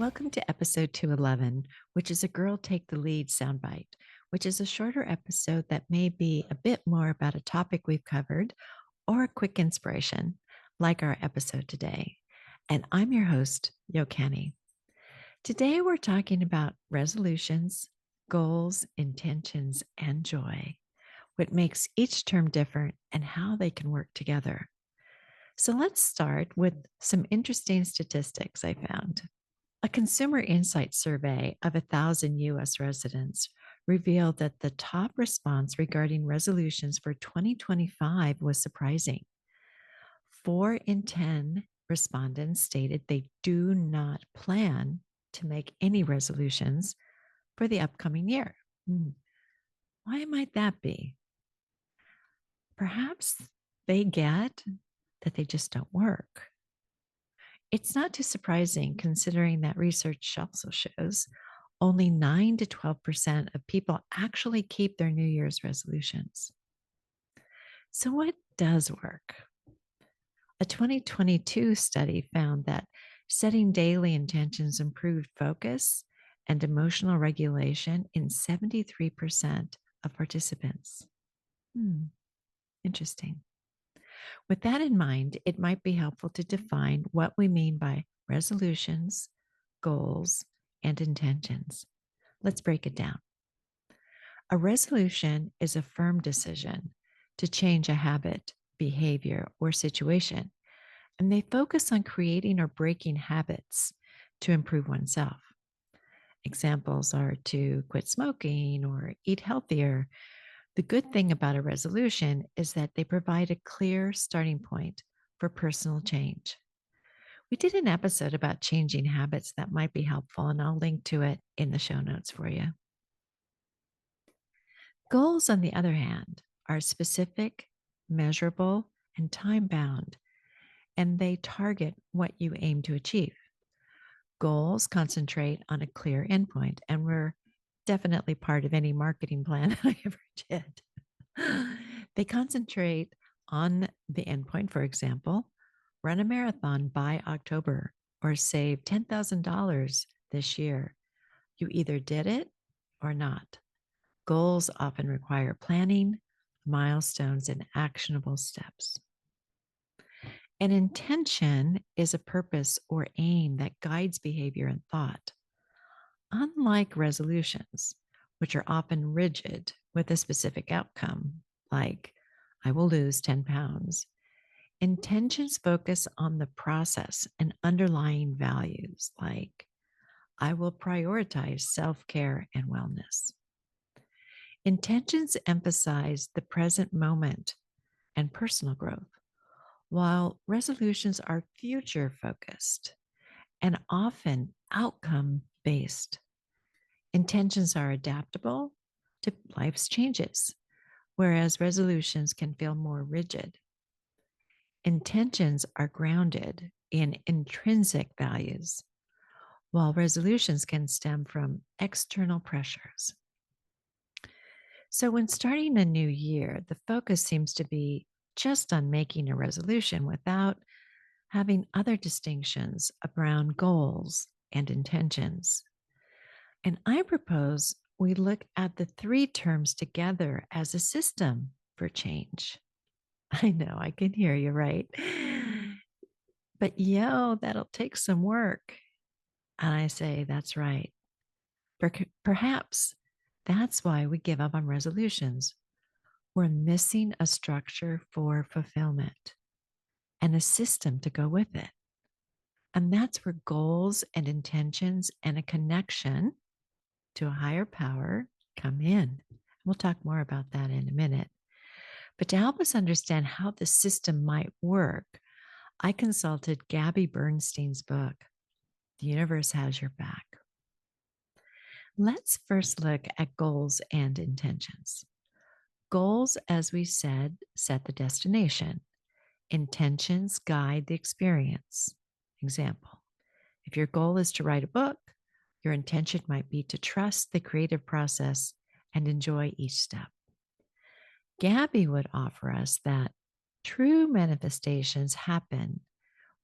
Welcome to episode 211, which is a Girl Take the Lead soundbite, which is a shorter episode that may be a bit more about a topic we've covered or a quick inspiration, like our episode today. And I'm your host, Yo Kenny. Today we're talking about resolutions, goals, intentions, and joy, what makes each term different and how they can work together. So let's start with some interesting statistics I found. A Consumer Insights survey of 1,000 US residents revealed that the top response regarding resolutions for 2025 was surprising. 4 in 10 respondents stated they do not plan to make any resolutions for the upcoming year. Why might that be? Perhaps they get that they just don't work. It's not too surprising considering that research also shows only 9 to 12% of people actually keep their New Year's resolutions. So, what does work? A 2022 study found that setting daily intentions improved focus and emotional regulation in 73% of participants. Interesting. With that in mind, it might be helpful to define what we mean by resolutions, goals, and intentions. Let's break it down. A resolution is a firm decision to change a habit, behavior, or situation, and they focus on creating or breaking habits to improve oneself. Examples are to quit smoking or eat healthier. The good thing about a resolution is that they provide a clear starting point for personal change. We did an episode about changing habits that might be helpful, and I'll link to it in the show notes for you. Goals, on the other hand, are specific, measurable, and time bound, and they target what you aim to achieve. Goals concentrate on a clear endpoint, and we're definitely part of any marketing plan I ever did. They concentrate on the endpoint, for example, run a marathon by October or save $10,000 this year. You either did it or not. Goals often require planning, milestones, and actionable steps. An intention is a purpose or aim that guides behavior and thought. Unlike resolutions, which are often rigid with a specific outcome, like I will lose 10 pounds, intentions focus on the process and underlying values, like I will prioritize self-care and wellness. Intentions emphasize the present moment and personal growth, while resolutions are future focused and often outcome based. Intentions are adaptable to life's changes, whereas resolutions can feel more rigid. Intentions are grounded in intrinsic values, while resolutions can stem from external pressures. So, when starting a new year, the focus seems to be just on making a resolution without having other distinctions around goals and intentions. And I propose we look at the three terms together as a system for change. I know, I can hear you, right? But that'll take some work. And I say, that's right. Perhaps that's why we give up on resolutions. We're missing a structure for fulfillment and a system to go with it. And that's where goals and intentions and a connection to a higher power come in. We'll talk more about that in a minute. But to help us understand how the system might work, I consulted Gabby Bernstein's book, The Universe Has Your Back. Let's first look at goals and intentions. Goals, as we said, set the destination. Intentions guide the experience. Example, if your goal is to write a book, your intention might be to trust the creative process and enjoy each step. Gabby would offer us that true manifestations happen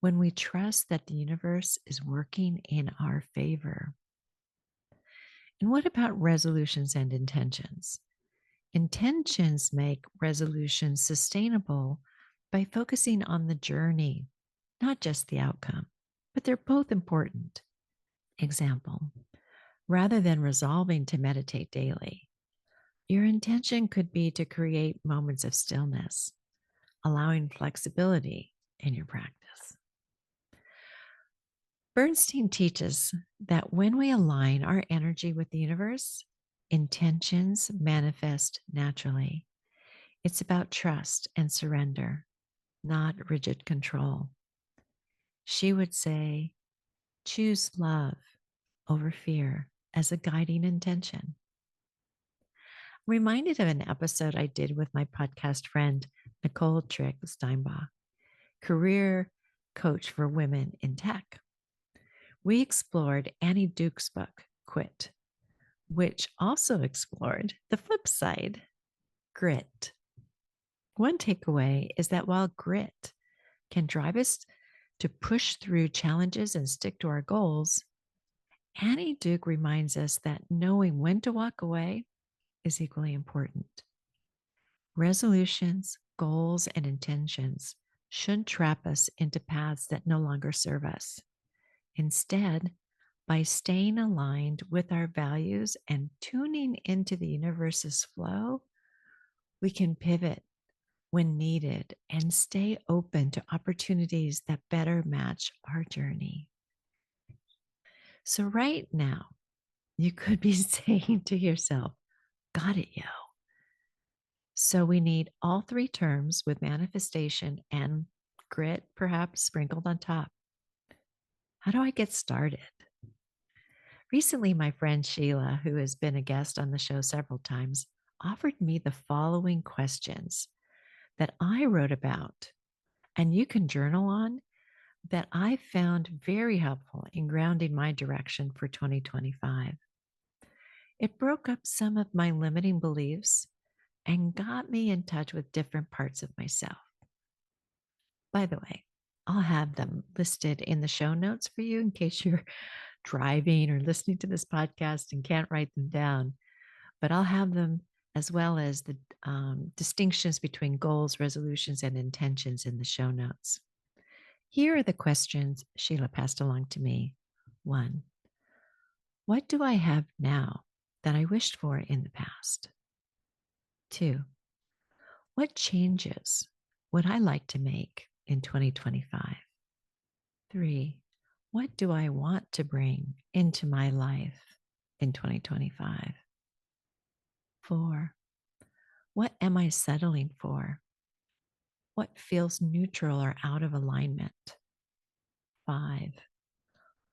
when we trust that the universe is working in our favor. And what about resolutions and intentions? Intentions make resolutions sustainable by focusing on the journey, not just the outcome, but they're both important. Example, rather than resolving to meditate daily, your intention could be to create moments of stillness, allowing flexibility in your practice. Bernstein teaches that when we align our energy with the universe, intentions manifest naturally. It's about trust and surrender, not rigid control. She would say, choose love over fear as a guiding intention. Reminded of an episode I did with my podcast friend, Nicole Trick Steinbach, career coach for women in tech. We explored Annie Duke's book, Quit, which also explored the flip side, grit. One takeaway is that while grit can drive us to push through challenges and stick to our goals, Annie Duke reminds us that knowing when to walk away is equally important. Resolutions, goals, and intentions shouldn't trap us into paths that no longer serve us. Instead, by staying aligned with our values and tuning into the universe's flow, we can pivot when needed and stay open to opportunities that better match our journey. So, right now, you could be saying to yourself, got it, yo. So, we need all three terms with manifestation and grit, perhaps sprinkled on top. How do I get started? Recently, my friend Sheila, who has been a guest on the show several times, offered me the following questions that I wrote about and you can journal on that I found very helpful in grounding my direction for 2025. It broke up some of my limiting beliefs and got me in touch with different parts of myself. By the way, I'll have them listed in the show notes for you in case you're driving or listening to this podcast and can't write them down. But I'll have them as well as the distinctions between goals, resolutions, and intentions in the show notes. Here are the questions Sheila passed along to me. 1, what do I have now that I wished for in the past? 2, what changes would I like to make in 2025? 3, what do I want to bring into my life in 2025? 4, what am I settling for? What feels neutral or out of alignment? 5,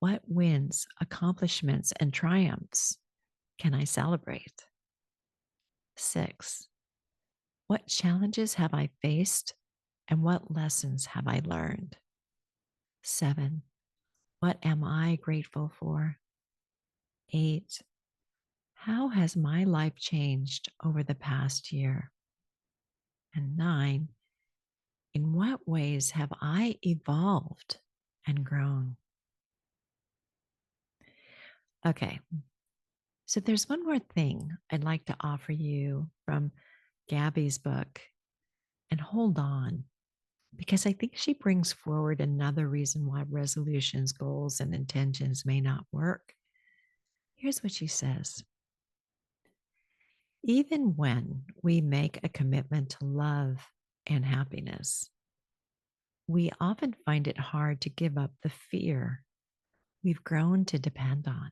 what wins, accomplishments, and triumphs can I celebrate? 6, what challenges have I faced and what lessons have I learned? 7, what am I grateful for? 8, how has my life changed over the past year? And 9, in what ways have I evolved and grown? Okay, so there's one more thing I'd like to offer you from Gabby's book, and hold on, because I think she brings forward another reason why resolutions, goals, and intentions may not work. Here's what she says. Even when we make a commitment to love and happiness, we often find it hard to give up the fear we've grown to depend on.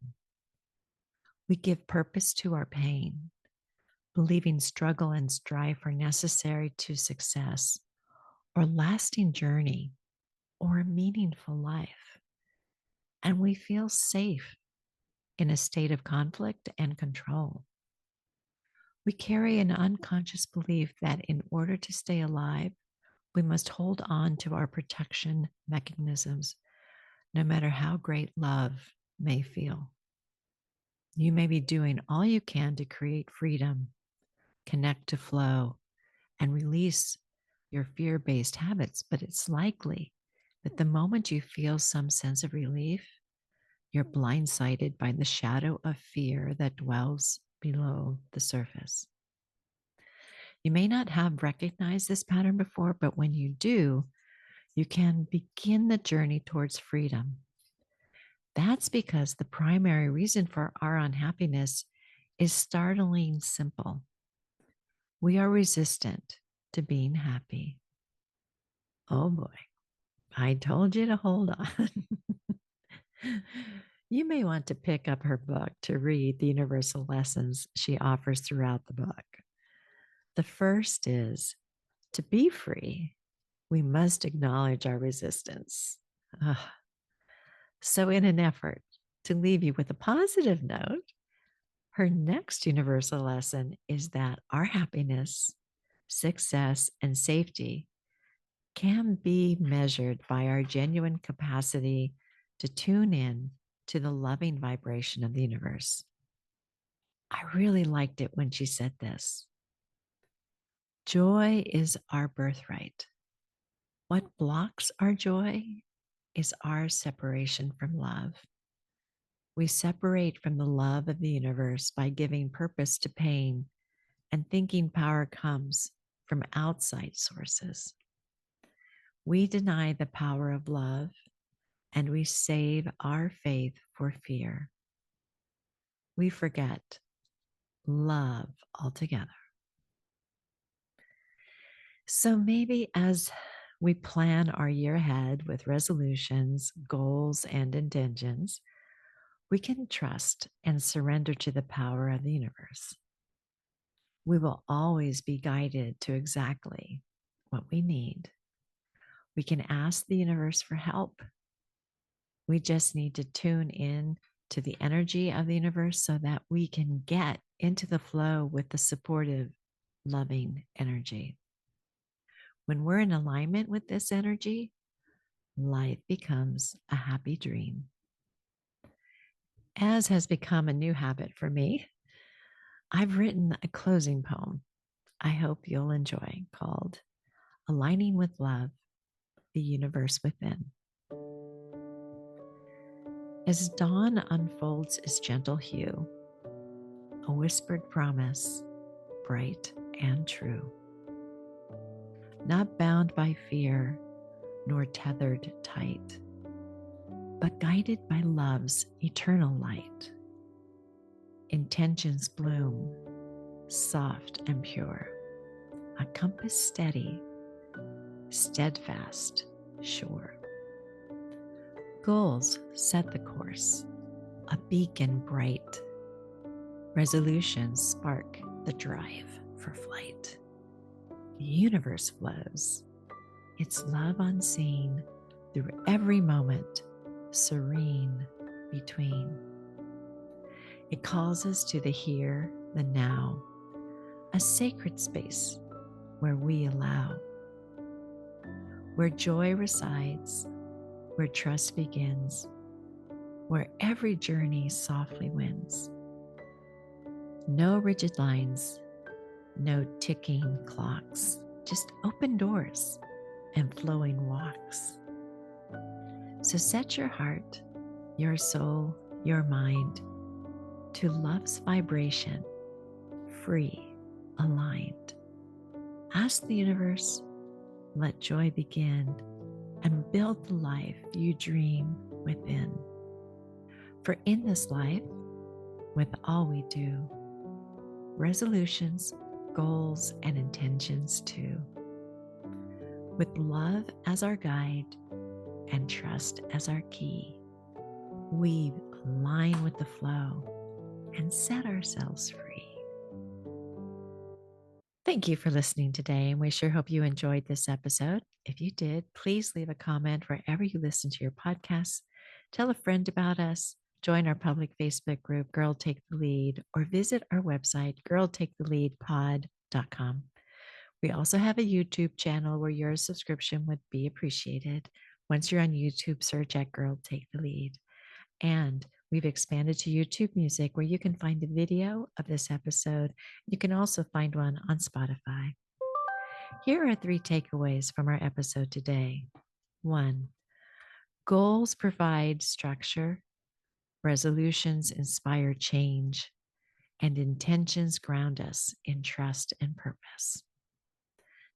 We give purpose to our pain, believing struggle and strife are necessary to success or lasting journey or a meaningful life. And we feel safe in a state of conflict and control. We carry an unconscious belief that in order to stay alive, we must hold on to our protection mechanisms, no matter how great love may feel. You may be doing all you can to create freedom, connect to flow, and release your fear based habits, but it's likely But the moment you feel some sense of relief, you're blindsided by the shadow of fear that dwells below the surface. You may not have recognized this pattern before, but when you do, you can begin the journey towards freedom. That's because the primary reason for our unhappiness is startlingly simple. We are resistant to being happy. Oh boy, I told you to hold on. You may want to pick up her book to read the universal lessons she offers throughout the book. The first is to be free, we must acknowledge our resistance. Ugh. So, in an effort to leave you with a positive note, her next universal lesson is that our happiness, success, and safety can be measured by our genuine capacity to tune in to the loving vibration of the universe. I really liked it when she said this. Joy is our birthright. What blocks our joy is our separation from love. We separate from the love of the universe by giving purpose to pain and thinking power comes from outside sources. We deny the power of love and we save our faith for fear. We forget love altogether. So maybe as we plan our year ahead with resolutions, goals, and intentions, we can trust and surrender to the power of the universe. We will always be guided to exactly what we need. We can ask the universe for help. We just need to tune in to the energy of the universe so that we can get into the flow with the supportive, loving energy. When we're in alignment with this energy, life becomes a happy dream. As has become a new habit for me, I've written a closing poem I hope you'll enjoy called Aligning with Love, the Universe Within. As dawn unfolds its gentle hue, a whispered promise, bright and true, not bound by fear nor tethered tight, but guided by love's eternal light. Intentions bloom, soft and pure, a compass steady, steadfast, sure. Goals set the course, a beacon bright. Resolutions spark the drive for flight. The universe flows, its love unseen through every moment, serene between. It calls us to the here, the now, a sacred space where we allow, where joy resides, where trust begins, where every journey softly wins. No rigid lines, no ticking clocks, just open doors and flowing walks. So set your heart, your soul, your mind to love's vibration, free, aligned. Ask the universe, let joy begin, and build the life you dream within. For in this life, with all we do, resolutions, goals, and intentions too, with love as our guide and trust as our key, we align with the flow and set ourselves free. Thank you for listening today, and we sure hope you enjoyed this episode. If you did, please leave a comment wherever you listen to your podcasts. Tell a friend about us, join our public Facebook group, Girl Take the Lead, or visit our website, girltaketheleadpod.com. We also have a YouTube channel where your subscription would be appreciated. Once you're on YouTube, search at Girl Take the Lead. And we've expanded to YouTube Music where you can find the video of this episode. You can also find one on Spotify. Here are 3 takeaways from our episode today. 1. Goals provide structure, resolutions inspire change, and intentions ground us in trust and purpose.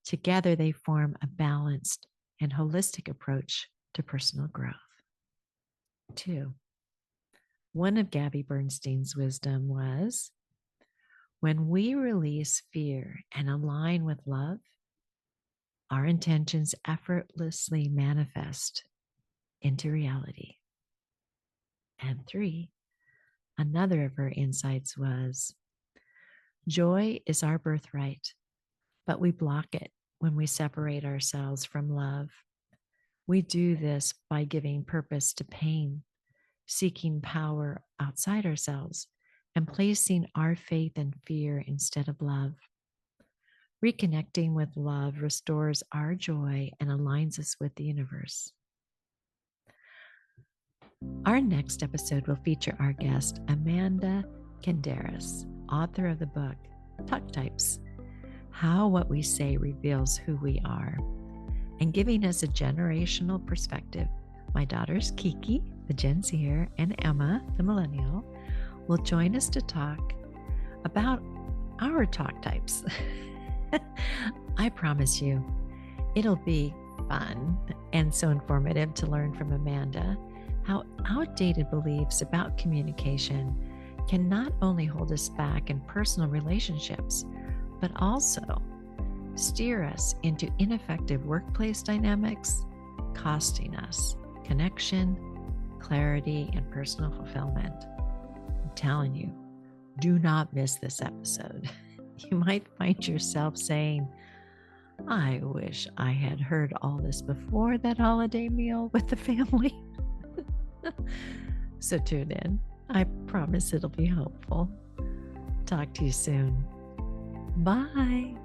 Together, they form a balanced and holistic approach to personal growth. 2. One of Gabby Bernstein's wisdom was, when we release fear and align with love, our intentions effortlessly manifest into reality. And 3, another of her insights was, joy is our birthright, but we block it when we separate ourselves from love. We do this by giving purpose to pain, seeking power outside ourselves, and placing our faith in fear instead of love. Reconnecting with love restores our joy and aligns us with the universe. Our next episode will feature our guest, Amanda Kenderis, author of the book, Talk Types, How What We Say Reveals Who We Are. And giving us a generational perspective, my daughters Kiki, the Gen Zer, and Emma, the Millennial, will join us to talk about our talk types. I promise you, it'll be fun and so informative to learn from Amanda how outdated beliefs about communication can not only hold us back in personal relationships, but also steer us into ineffective workplace dynamics, costing us connection, clarity, and personal fulfillment. I'm telling you, do not miss this episode. You might find yourself saying, I wish I had heard all this before that holiday meal with the family. So tune in. I promise it'll be helpful. Talk to you soon. Bye.